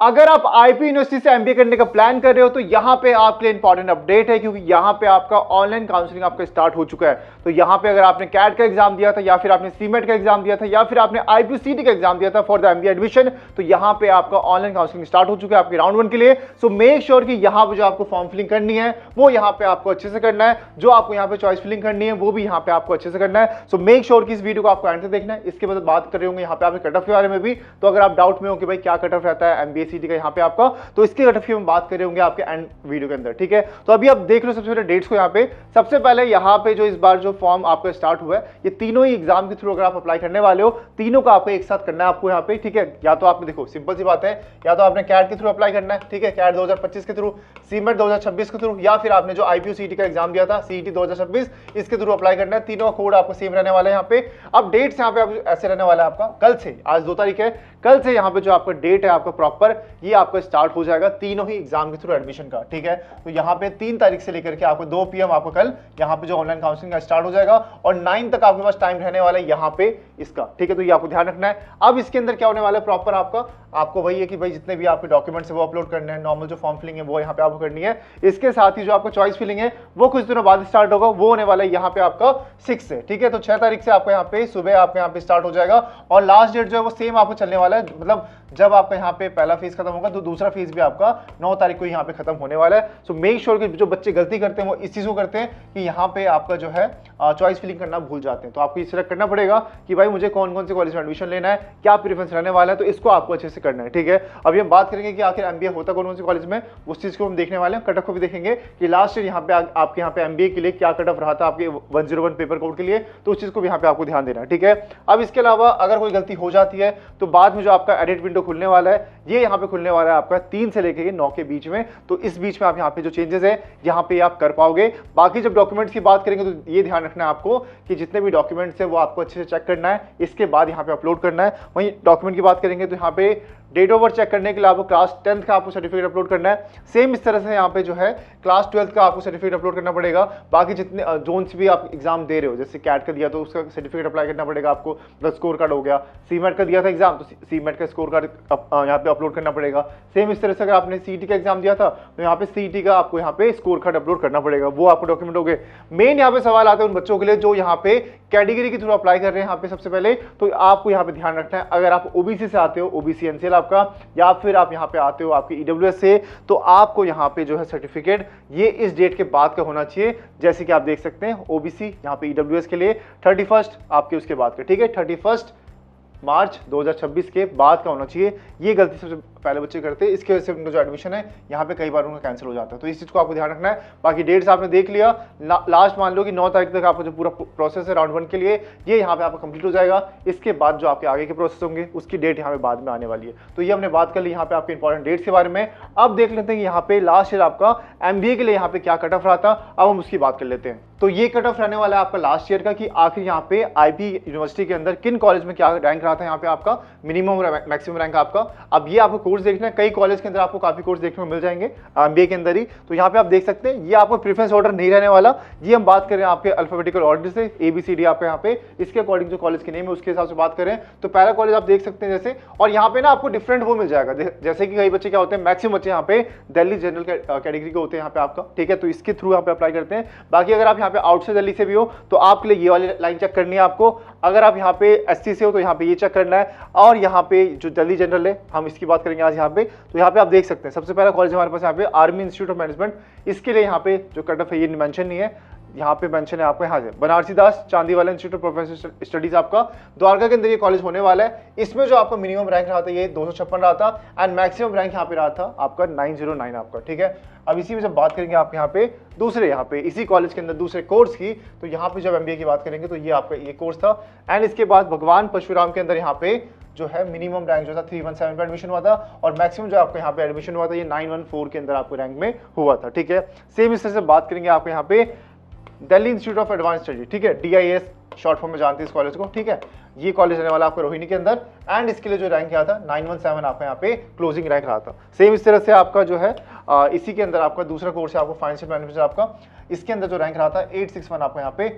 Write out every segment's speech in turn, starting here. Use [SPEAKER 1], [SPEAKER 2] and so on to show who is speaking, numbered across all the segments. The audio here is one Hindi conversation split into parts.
[SPEAKER 1] अगर आप आईपी यूनिवर्सिटी से एमबीए करने का प्लान कर रहे हो तो यहां पे आपके लिए इंपॉर्टेंट अपडेट है, क्योंकि यहां पे आपका ऑनलाइन काउंसलिंग आपका स्टार्ट हो चुका है। तो यहां पे अगर आपने कैट का एग्जाम दिया था, या फिर आपने सीमेट का एग्जाम दिया था, या फिर आपने आईपीसीटी का एग्जाम दिया था फॉर द एमबीए एडमिशन, तो यहां पे आपका ऑनलाइन काउंसलिंग स्टार्ट हो चुका है आपके राउंड 1 के लिए। सो मेक श्योर कि यहां पे जो आपको फॉर्म फिलिंग करनी है वो यहां पे आपको अच्छे से करना है, जो आपको यहां पे चॉइस फिलिंग करनी है वो भी यहां पे आपको अच्छे से करना है। सो मेक श्योर कि इस वीडियो को आपको एंड तक देखना है। इसके बाद बात कर रहे होंगे यहां पे आपके कट ऑफ के बारे में भी, तो अगर आप डाउट में हो कि भाई क्या कट ऑफ रहता है एमबीए सीटी का यहां पे आपका, तो इसके कट ऑफ की हम बात कर रहे होंगे आपके एंड वीडियो के अंदर, ठीक है। तो अभी आप देख लो सबसे पहले डेट्स को। यहाँ पे सबसे पहले यहाँ पे जो इस बार जो फॉर्म आपका स्टार्ट हुआ है, ये तीनों ही एग्जाम के थ्रू अगर आप अप्लाई करने वाले हो, तीनों का आपको एक साथ करना है आपको यहाँ पे, ठीक है। या तो आपने देखो सिंपल सी बात है, या तो आपने कैट के थ्रू अप्लाई करना है, ठीक है, कैट 2025 के थ्रू, सीमेट 2026 के थ्रू, या फिर आपने जो आईपीयू सीटी का एग्जाम दिया था सीईटी 2026, इसके थ्रू अप्लाई करना है। तीनों का कोड आपको सेम रहने वाला है यहाँ पे। अब डेट्स यहाँ पे ऐसे रहने वाला है आपका, कल से, आज 2 तारीख है, कल से यहाँ पे जो आपका डेट है आपका प्रॉपर, ये आपका स्टार्ट हो जाएगा तीनों ही एग्जाम के थ्रू एडमिशन का, ठीक है। तो यहाँ पे 3 तारीख से लेकर के आपको 2 PM आपको कल यहाँ पे जो ऑनलाइन काउंसलिंग का स्टार्ट हो जाएगा, और 9 तक आपके पास टाइम रहने वाला है यहाँ पे इसका, ठीक है। तो ये आपको ध्यान रखना है। अब इसके अंदर क्या होने वाला है प्रॉपर आपको वही है कि भाई जितने भी आपके डॉक्यूमेंट्स है वो अपलोड करने हैं, नॉर्मल जो फॉर्म फिलिंग है वो यहाँ पे आपको करनी है। इसके साथ ही जो आपका चॉइस फिलिंग है वो कुछ दिनों बाद स्टार्ट होगा, वो होने वाला है यहाँ पे आपका 6 से, ठीक है। तो 6 तारीख से आपको यहाँ पे सुबह आपको यहाँ पे स्टार्ट हो जाएगा, और लास्ट डेट जो है वो सेम आपको चलने वाला है। मतलब जब आपका यहाँ पे पहला फेज खत्म होगा तो दूसरा फेज भी आपका 9 तारीख को यहाँ पे खत्म होने वाला है। सो मेक श्योर कि जो बच्चे गलती करते हैं वो इस चीज को करते हैं कि यहाँ पे आपका जो है चॉइस फिलिंग करना भूल जाते हैं। तो आपको सिलेक्ट करना पड़ेगा कि भाई मुझे कौन कौन से कॉलेज में एडमिशन लेना है, क्या प्रेफरेंस रहने वाला है, तो इसको आपको अच्छे से करना है, ठीक है। अभी हम बात करेंगे कि आखिर एमबीए होता कौन से कॉलेज में, उस चीज को हम देखने वाले हैं। कट ऑफ को भी देखेंगे कि लास्ट ईयर यहाँ पे आपके यहाँ पे एमबीए के लिए क्या कट ऑफ रहा था आपके 101 पेपर कोड के लिए, तो उस चीज को भी यहाँ पे आपको ध्यान देना है, ठीक है। अब इसके अलावा अगर कोई गलती हो जाती है तो बाद में जो आपका एडिट विंडो खुलने वाला है, ये यहाँ पे खुलने वाला है आपका 3 से लेकर 9 के बीच में। तो इस बीच में आप यहाँ पे जो चेंजेस है यहाँ पे आप कर पाओगे। बाकी जब डॉक्यूमेंट्स की बात करेंगे तो ये ध्यान रखना है आपको कि जितने भी डॉक्यूमेंट्स है वो आपको अच्छे से चेक करना है, इसके बाद यहाँ पे अपलोड करना है। वहीं डॉक्यूमेंट की बात करेंगे तो यहाँ पे डेट ऑफ बर्थ चेक करने के लिए आपको क्लास 10th का आपको सर्टिफिकेट अपलोड करना है। सेम इस तरह से यहाँ पे जो है क्लास 12th का आपको सर्टिफिकेट अपलोड करना पड़ेगा। बाकी जितने जोन्स भी आप एग्जाम दे रहे हो, जैसे कैट का दिया तो उसका सर्टिफिकेट अप्लाई करना पड़ेगा आपको, प्लस स्कोर कार्ड हो गया। सीमेट का दिया था एग्जाम तो सीमेट का स्कोर कार्ड यहाँ पे अपलोड करना पड़ेगा। सेम इस तरह से अगर आपने सीईटी का एग्जाम दिया था तो यहाँ पे सीईटी का आपको यहाँ पे स्कोर कार्ड अपलोड करना पड़ेगा, वो आपको डॉक्यूमेंट हो गए। मेन यहाँ पे सवाल आते हैं उन बच्चों के लिए जो यहाँ पे कैटेगरी के थ्रू अप्लाई कर रहे हैं। यहाँ पे सबसे पहले तो आपको यहाँ पे ध्यान रखना है, अगर आप ओबीसी से आते हो, ओबीसी एनसीएल आपका, या फिर आप यहाँ पे आते हो आपके ईडब्ल्यूएस से, तो आपको यहाँ पे जो है सर्टिफिकेट ये इस डेट के बाद का होना चाहिए। जैसे कि आप देख सकते हैं ओबीसी यहाँ पे ईडब्ल्यूएस के लिए 31 आपके उसके बाद का, ठीक है, 31 मार्च 2026 के बाद का होना चाहिए। ये गलती सबसे पहले बच्चे करते हैं, इसकी वजह से उनका जो एडमिशन है यहाँ पे कई बार उनका कैंसिल हो जाता है। तो इस चीज को आपको ध्यान रखना है। बाकी डेट्स आपने देख लिया, लास्ट मान लो कि 9 तारीख तक आपका जो पूरा प्रोसेस है राउंड 1 के लिए ये यहाँ पे आपका कंप्लीट हो जाएगा। इसके बाद जो आपके आगे के प्रोसेस होंगे उसकी डेट यहाँ पे बाद में आने वाली है। तो ये हमने बात कर ली यहाँ पे आपके इंपॉर्टेंट डेट्स के बारे में। अब देख लेते हैं कि यहाँ पे लास्ट ईयर आपका एमबीए के लिए यहाँ पे क्या कट ऑफ रहा था, अब हम उसकी बात कर लेते हैं। तो ये कट ऑफ रहने वाला है आपका लास्ट ईयर का कि आखिर यहाँ पे आईपी यूनिवर्सिटी के अंदर किन कॉलेज में क्या रैंक रहा था यहाँ पे आपका मिनिमम और मैक्सिमम रैंक आपका। अब ये आपको कोर्स देखना है, कई कॉलेज के अंदर आपको काफी कोर्स देखने को मिल जाएंगे एमबीए के अंदर ही। तो यहाँ पे आप देख सकते हैं ये आपको प्रेफरेंस ऑर्डर नहीं रहने वाला, ये हम बात करें आपके अल्फाबेटिकल ऑर्डर से ABCD आपके यहाँ पे इसके अकॉर्डिंग जो कॉलेज के नेम है उसके हिसाब से बात करें तो पहला कॉलेज आप देख सकते हैं जैसे, और यहाँ पे ना आपको डिफरेंट वो मिल जाएगा। जैसे कि कई बच्चे क्या होते हैं, मैक्सिमम बच्चे यहाँ पे दिल्ली जनरल कैटेगरी के होते हैं यहाँ पे आपका, ठीक है, तो इसके थ्रू यहाँ पे अप्लाई करते हैं। बाकी अगर आप यहाँ पे आउट से दिल्ली से भी हो तो आपके लिए ये वाली लाइन चेक करनी है आपको। अगर आप यहाँ पे SC से हो तो यहाँ पे ये चेक करना है। और यहाँ पे जो दिल्ली जनरल है हम इसकी बात करेंगे आज यहाँ पे, तो यहाँ पे आप देख सकते हैं सबसे पहला कॉलेज हमारे पास यहाँ पे आर्मी इंस्टीट्यूट ऑफ मैनेजमेंट, इसके लिए यहाँ पे जो कट ऑफ है ये मेंशन नहीं है, यहाँ पे मेंशन है आपको यहाँ से Banarasi Das Chandiwala institute of professional studies आपका द्वारका के अंदर ये कॉलेज होने वाला है। इसमें जो आपका मिनिमम रैंक रहा था ये 256 रहा था एंड मैक्सिमम रैंक यहाँ पे रहा था आपका 909 आपका, ठीक है। अब इसी में जब बात करेंगे आप यहाँ पे दूसरे यहाँ पे इसी कॉलेज के अंदर दूसरे कोर्स की, तो यहाँ पे जब एमबीए की बात करेंगे तो ये आपका ये कोर्स था। एंड इसके बाद भगवान परशुराम के अंदर यहाँ पे जो है मिनिमम रैंक जो था 317 पे एडमिशन हुआ था, और मैक्सिमम जो आपको यहाँ पे एडमिशन हुआ था ये 914 के अंदर आपको रैंक में हुआ था, ठीक है। सेम इस तरह से बात करेंगे आपको यहाँ पे Delhi institute of advance study, ठीक है, DIS शॉर्ट फॉर्म में जानते हैं इस कॉलेज को, ठीक है। ये कॉलेज रहने वाला आपको रोहिणी के अंदर, एंड इसके लिए जो रैंक क्या था 917 आपका यहाँ पे क्लोजिंग रैंक रहा था। सेम इस तरह से आपका जो है इसी के अंदर आपका दूसरा कोर्स है आपको फाइनेंशियल मैनेजमेंट आपका, इसके अंदर जो रैंक रहा था 861 आपको यहाँ पे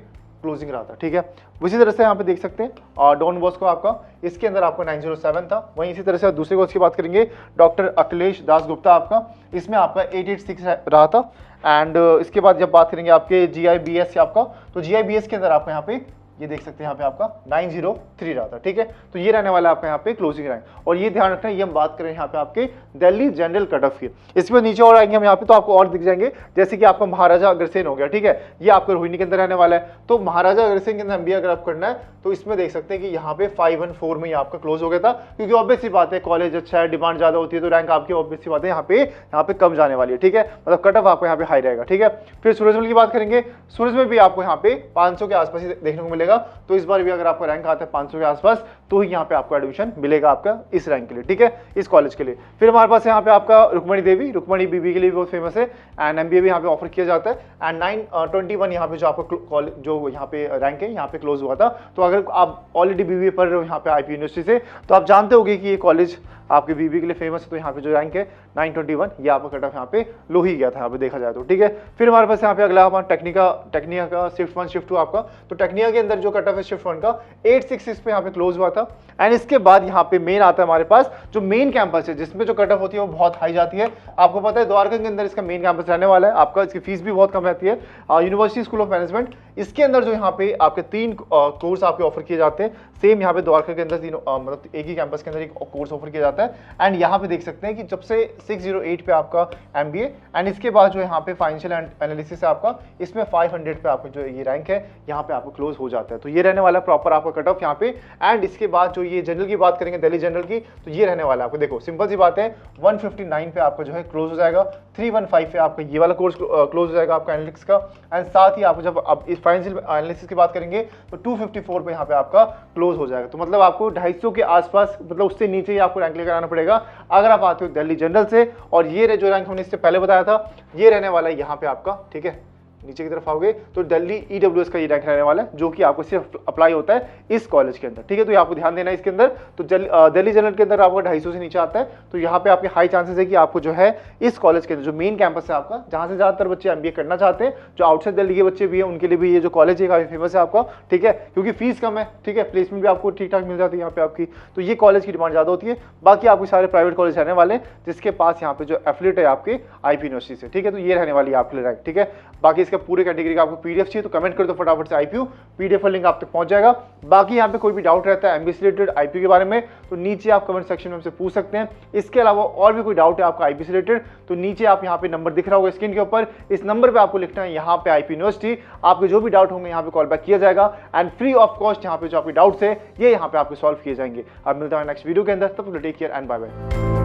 [SPEAKER 1] क्लोजिंग रहा था, ठीक है। उसी तरह से यहाँ पे देख सकते हैं डॉन बॉस्को आपका, इसके अंदर आपका 907 था। वहीं इसी तरह से दूसरे कोर्स की बात करेंगे, डॉक्टर अखिलेश दास गुप्ता आपका, इसमें आपका 886 रहा था। एंड इसके बाद जब बात करेंगे आपके GIBS आपका, तो GIBS के अंदर आपका यहाँ पे ये देख सकते हैं यहाँ पे आपका 903 रहा था, ठीक है। तो ये रहने वाला आपका यहाँ पे क्लोजिंग रैंक। और ये ध्यान रखना है, ये हम बात करें यहाँ पे आपके दिल्ली जनरल कट ऑफ की। इसमें नीचे और आएंगे हम यहाँ पे तो आपको और दिख जाएंगे, जैसे कि आपका महाराजा अग्रसेन हो गया, ठीक है। ये आपका रोहिणी के अंदर रहने वाला है। तो महाराजा अग्रसेन के अंदर MBA अगर आप करना है तो इसमें देख सकते हैं कि यहाँ पे 514 में आपका क्लोज हो गया था, क्योंकि ऑब्वियस सी बात है कॉलेज अच्छा है, डिमांड ज्यादा होती है, तो रैंक आपकी ऑब्वियस सी बात है यहाँ पे कम जाने वाली है, ठीक है। मतलब कट ऑफ आपको यहाँ पे हाई रहेगा, ठीक है। फिर सूरजमल की बात करेंगे, सूरज में भी आपको यहाँ पे 500 के आसपास ही देखने को मिलेगा। तो इस बार भी अगर आपका रैंक आता है 500 के आसपास तो ही यहाँ पे आपको एडमिशन मिलेगा आपका इस रैंक के लिए, ठीक है, इस कॉलेज के लिए। फिर हमारे पास यहाँ पे आपका रुक्मणी देवी, रुक्मणी बीबी के लिए बहुत फेमस है, एंड MBA भी यहाँ पे ऑफर किया जाता है। एंड 921 यहाँ पे जो आपका कॉलेज जो यहाँ पे रैंक है यहाँ पे क्लोज हुआ था। तो अगर आप ऑलरेडी BBA पढ़ रहे हो यहाँ पे IP यूनिवर्सिटी से, तो आप जानते होंगे कि ये कॉलेज आपके BBA के लिए फेमस है। तो यहाँ पे जो रैंक है 921, ये आपका कट ऑफ यहाँ पे लो ही गया था यहाँ पे देखा जाए तो, ठीक है। फिर हमारे पास यहाँ पे अगला हमारा टेक्निका का शिफ्ट 1 शिफ्ट 2 आपका, तो टेक्निका के अंदर जो कट ऑफ है शिफ्ट 1 का 866 पे यहाँ पे क्लोज हुआ था। एंड इसके बाद यहाँ पे मेन आता है हमारे पास जो मेन कैंपस है, जिसमें जो कट ऑफ होती है वो बहुत हाई जाती है। आपको पता है द्वारका के अंदर इसका मेन कैंपस रहने वाला है आपका, इसकी फीस भी बहुत कम रहती है। यूनिवर्सिटी स्कूल ऑफ मैनेजमेंट, इसके अंदर जो यहाँ पे आपके 3 कोर्स आपके ऑफर किए जाते हैं। सेम यहाँ पे द्वारका के अंदर मतलब एक ही कैंपस के अंदर एक कोर्स ऑफर किया जाता है। एंड यहाँ पे देख सकते हैं कि जब से 608 पे आपका MBA, एंड इसके बाद जो यहाँ पे फाइनेंशियल एनालिसिस है आपका, इसमें 500 पे आपका जो ये रैंक है यहाँ पे आपको क्लोज हो जाता है। तो ये रहने वाला प्रॉपर आपका कट ऑफ यहाँ पे। एंड इसके बाद जो ये जनरल की बात करेंगे, दिल्ली जनरल की, तो ये रहने वाला है आपको, देखो सिंपल सी बात है, 159 पे आपका जो है क्लोज हो जाएगा, 315 पे आपका ये वाला कोर्स क्लोज हो जाएगा आपका एनालिटिक्स का। एंड साथ ही आपको जब अब इस फाइनेंशियल एनालिसिस की बात करेंगे तो 254 पे यहाँ पे आपका क्लोज हो जाएगा। तो मतलब आपको 250 के आसपास, मतलब उससे नीचे ही आपको रैंक लेकर आना पड़ेगा अगर आप आते हो दिल्ली जनरल से। और ये जो रैंक हमने इससे पहले बताया था, ये रहने वाला है यहाँ पे आपका, ठीक है। नीचे की तरफ आओगे तो दिल्ली EWS का ये रैंक रहने वाला है, जो कि आपको सिर्फ अप्लाई होता है इस कॉलेज के अंदर, ठीक है। तो आपको ध्यान देना है इसके अंदर। तो दिल्ली जनरल के अंदर आपको 250 से नीचे आता है, तो यहाँ पे आपके हाई चांसेस है कि आपको जो है इस कॉलेज के अंदर जो मेन कैंपस है आपका, जहाँ से ज्यादातर बच्चे MBA करना चाहते हैं, जो आउटसाइड दिल्ली के बच्चे भी हैं उनके लिए भी ये जो कॉलेज है काफी फेमस है आपका, ठीक है, क्योंकि फीस कम है, ठीक है, प्लेसमेंट भी आपको ठीक ठाक मिल जाती है यहाँ पे आपकी। तो ये कॉलेज की डिमांड ज्यादा होती है। बाकी आपके सारे प्राइवेट कॉलेज रहने वाले हैं जिसके पास यहाँ पे जो एफिलिएट है आपके IP यूनिवर्सिटी से, ठीक है। तो ये रहने वाली है आपके लिए रैंक, ठीक है। बाकी इसका पूरे कैटेगरी का आपको PDF चाहिए तो कमेंट कर दो फटाफट से IPU, PDF का लिंक आप तक पहुंच जाएगा। बाकी यहाँ पे कोई भी डाउट रहता है MBA से रिलेटेड, IPU के बारे में, तो नीचे आप कमेंट सेक्शन में हमसे पूछ सकते हैं। इसके अलावा और भी कोई डाउट है आपका IPU से रिलेटेड, तो नीचे आप यहाँ पे नंबर दिख रहा होगा स्क्रीन के ऊपर, इस नंबर पे आपको लिखना है यहाँ पे IP यूनिवर्सिटी। आपके जो भी डाउट होंगे यहाँ पे कॉल बैक किया जाएगा, एंड फ्री ऑफ कॉस्ट यहाँ पे जो आपके डाउट्स है ये यहाँ पे आपके सॉल्व किए जाएंगे। अब मिलता है नेक्स्ट वीडियो के अंदर, तब तक take care and bye bye.